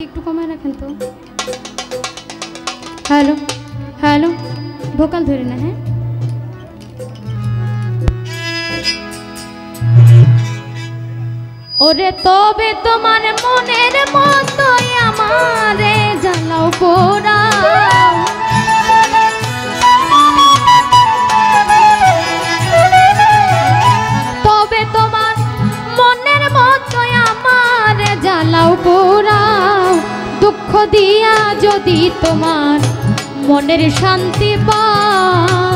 একটু কমায় রাখেন তো। হ্যালো হ্যালো, ভোকাল ধরে না। হ্যাঁ, ওরে তবে তোমার মনের মতোই আমারে জ্বালাও পোড়াও, তবে তোমার মনের মতোই আমারে জ্বালাও পোড়াও, দুঃখ দিয়া যদি তোমার মনের শান্তি পাও,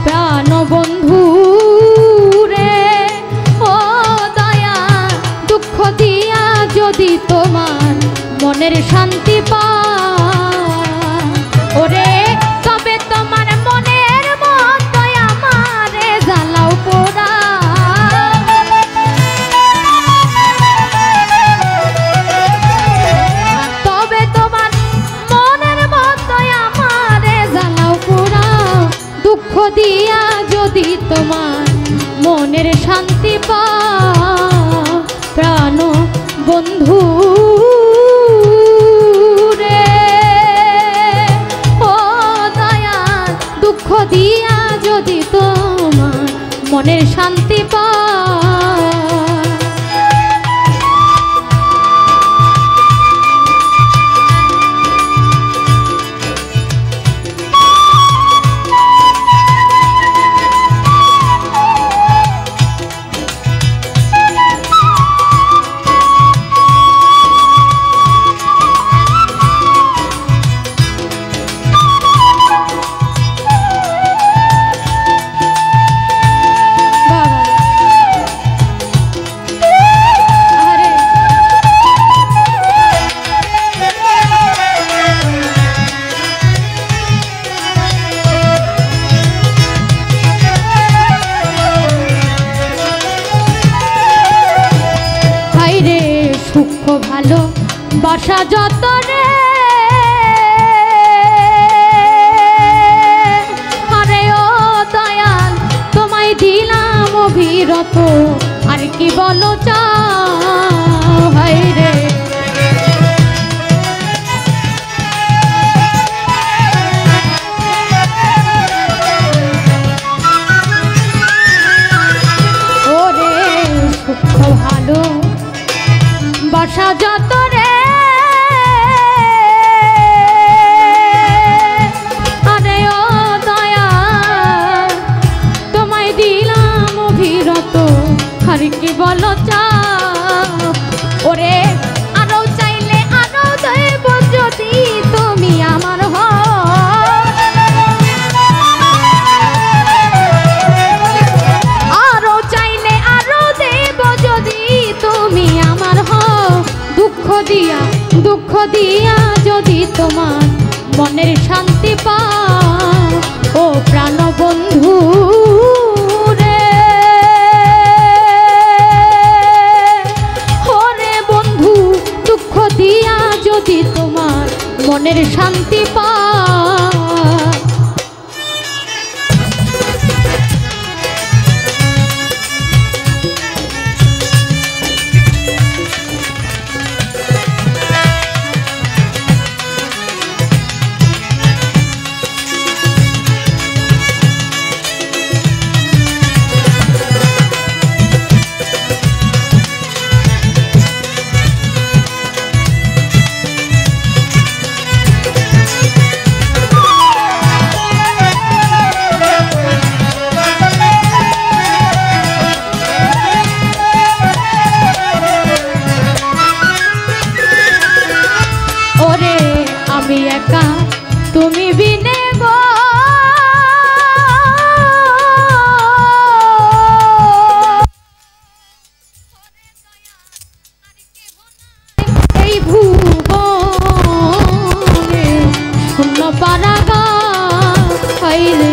প্রাণ বন্ধু রে ও দয়া, দুঃখ দিয়া যদি তোমার মনের শান্তি পাও, ওরে তবে তোমার মনের মতোই আমারে জ্বালাও পোড়াও, তবে তোমার মনের মতোই আমারে জ্বালাও পোড়াও, দুঃখ দিয়া যদি তোমার মনের শান্তি পাও, প্রাণ বন্ধু রে ও দয়া, দুঃখ দিয়া যদি তোমার মনের শান্তি পাও। সূক্ষ্ম ভালো বাসা যত রে, আরে ও দয়াল তোমায় দিলাম অভিরত, আর কি বলো চাও, হায় রে ওরে সূক্ষ্ম ভালো বাসা যত রে, আরে ও দয়া তোমায় দিলাম অভিরত, আর কি বলো চাও, ওরে আরো চাইলে আরো দেব যদি তুমি আমার হও, আরো চাইলে আরো দেব যদি তুমি আমার হও, দুঃখ দিয়া যদি তোমার মনের শান্তি পাও, ও প্রাণ বন্ধু রে ওরে বন্ধু, দুঃখ দিয়া যদি তোমার মনের শান্তি পাও। আমি একা তুমি বিনে গো, এই ভুবনে শূন্য পারাগা রে,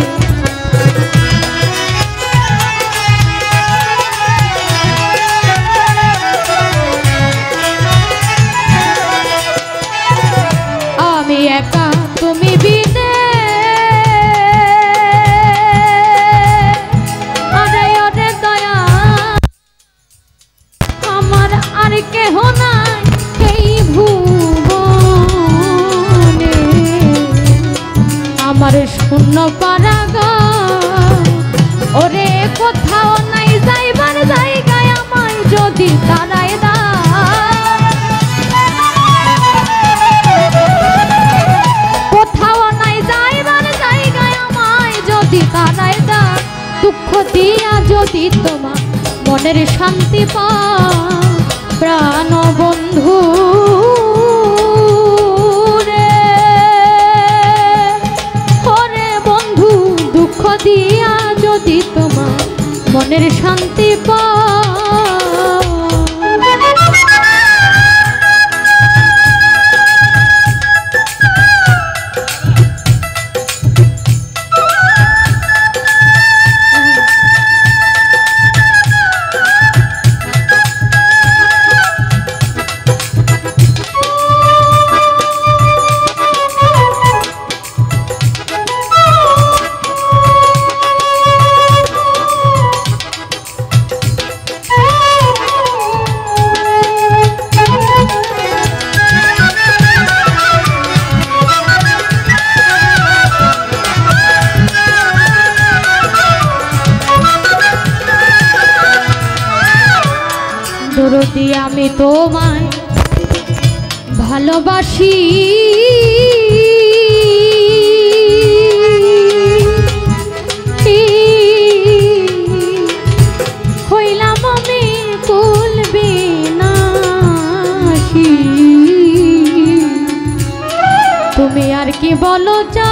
আমি একা তুমি বিনে, আরে ওরে দয়া আমার আর কেহ নাই এই ভুল পারাগা ওরে কোথাও নাই যাইবার জায়গায় আমায় যদি তারাই দা কোথাও নাই যাইবার জায়গায় আমায় যদি তারাই দা দুঃখ দিয়া যদি তোমার মনের শান্তি পা প্রাণ বন্ধু দিয়া যদি তোমার মনের শান্তি পা দরদি আমি তোমায় ভালোবাসি হইলাম আমি কুল বিনাশী তুমি আর কি বলো চা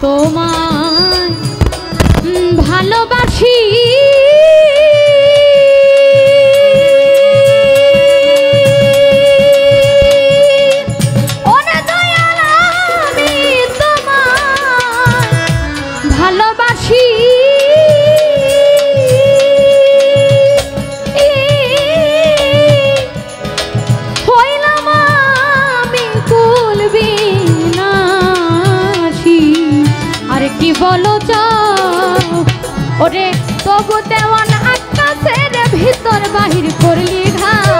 তোমায় ভালোবাসি ওরে দয়াল আমি তোমায় ভালোবাসি হইলাম আমি কুল বিনাশী আর কি বলো চাও ওরে তবু দেওয়ান আকাশের ভিতর বাহির করলি ঘাও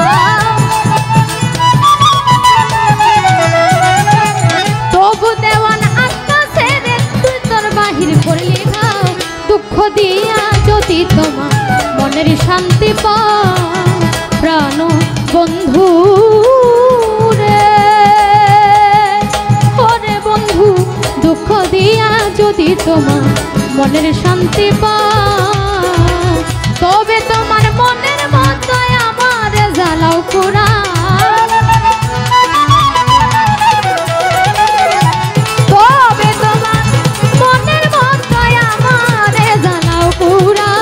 তবু দেওয়ান আকাশের ভিতর বাহির করলি ঘাও দুঃখ দিয়া যদি তোমার মনের শান্তি পাও প্রাণ বন্ধু দুঃখ দিয়া যদি তোমার মনের শান্তি পাও তবে তোমার মনের মতো আমার জ্বালাও পুরা তবে তোমার মনের মতো আমার জ্বালাও পুরা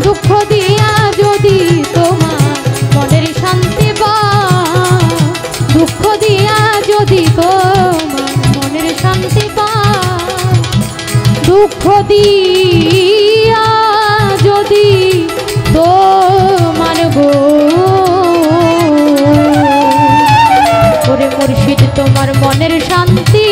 দুঃখ দিয়া যদি তোমার মনের শান্তি পাও দুঃখ দিয়া যদি তোমার মনের শান্তি পা দুঃখ দিয়া যদি তোমার গো ওরে মুর্শিদ তোমার মনের শান্তি